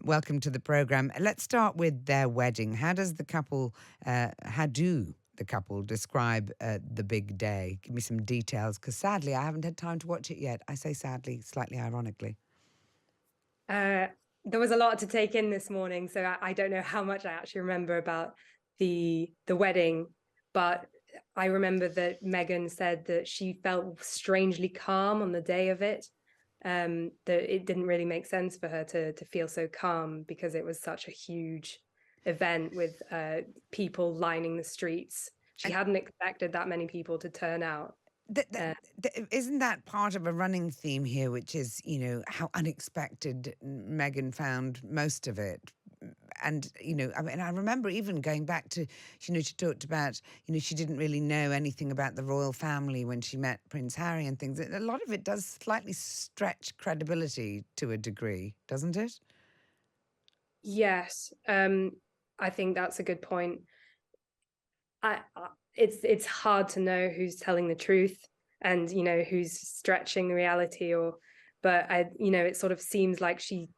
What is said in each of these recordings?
Welcome to the program. Let's start with their wedding. How do the couple describe the big day? Give me some details, because sadly I haven't had time to watch it yet. I say sadly, slightly ironically. There was a lot to take in this morning, so I don't know how much I actually remember about the wedding, but I remember that Meghan said that she felt strangely calm on the day of it. That it didn't really make sense for her to feel so calm because it was such a huge event with people lining the streets. She And hadn't expected that many people to turn out. isn't that part of a running theme here, which is, how unexpected Meghan found most of it? And, I mean, I remember even going back to, she talked about, she didn't really know anything about the royal family when she met Prince Harry and things. A lot of it does slightly stretch credibility to a degree, doesn't it? Yes, I think that's a good point. It's hard to know who's telling the truth and who's stretching the reality, but it sort of seems like she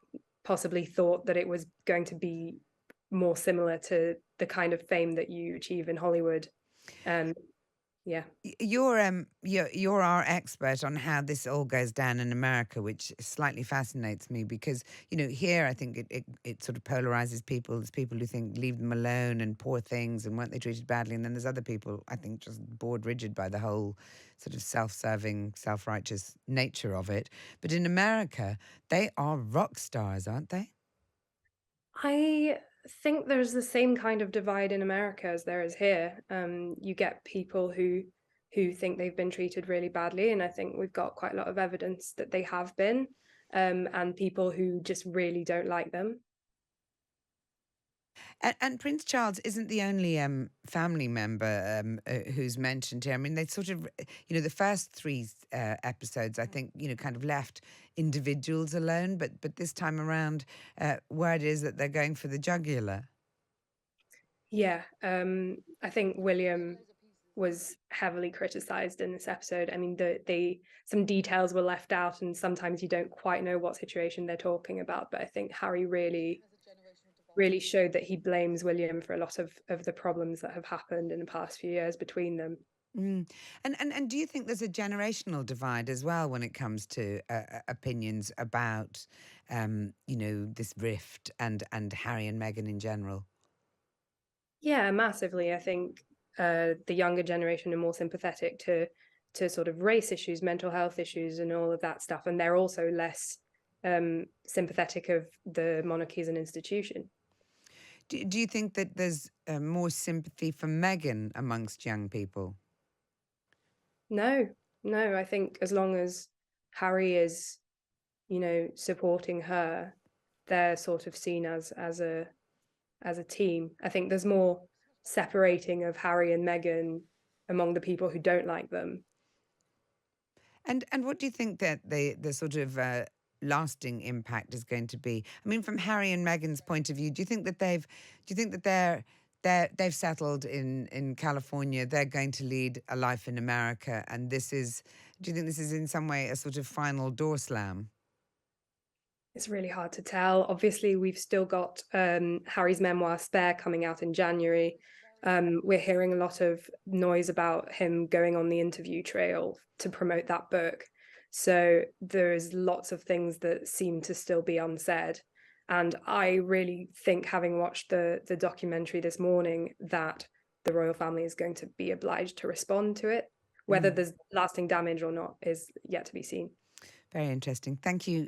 possibly thought that it was going to be more similar to the kind of fame that you achieve in Hollywood. Yeah. You're our expert on how this all goes down in America, which slightly fascinates me because here I think it sort of polarizes people. There's people who think leave them alone and poor things and weren't they treated badly, and then there's other people I think just bored rigid by the whole sort of self-serving, self-righteous nature of it. But in America, they are rock stars, aren't they? I think there's the same kind of divide in America as there is here. You get people who think they've been treated really badly, and I think we've got quite a lot of evidence that they have been, and people who just really don't like them. And Prince Charles isn't the only family member who's mentioned here. I mean, they sort of, the first three episodes, I think, kind of left individuals alone. But this time around, word is that they're going for the jugular. Yeah, I think William was heavily criticized in this episode. I mean, some details were left out, and sometimes you don't quite know what situation they're talking about. But I think Harry really showed that he blames William for a lot of the problems that have happened in the past few years between them. Mm. And do you think there's a generational divide as well when it comes to opinions about, this rift and Harry and Meghan in general? Yeah, massively. I think the younger generation are more sympathetic to sort of race issues, mental health issues, and all of that stuff, and they're also less sympathetic of the monarchy as an institution. Do you think that there's more sympathy for Meghan amongst young people? No, no. I think as long as Harry is, supporting her, they're sort of seen as a team. I think there's more separating of Harry and Meghan among the people who don't like them. And what do you think that the sort of lasting impact is going to be? I mean, from Harry and Meghan's point of view, do you think that they've settled in California? They're going to lead a life in America, and do you think this is in some way a sort of final door slam? It's really hard to tell. Obviously, we've still got Harry's memoir Spare coming out in January. We're hearing a lot of noise about him going on the interview trail to promote that book. So there's lots of things that seem to still be unsaid. And I really think, having watched the documentary this morning, that the royal family is going to be obliged to respond to it. Whether Mm, there's lasting damage or not is yet to be seen. very interesting. Thank you.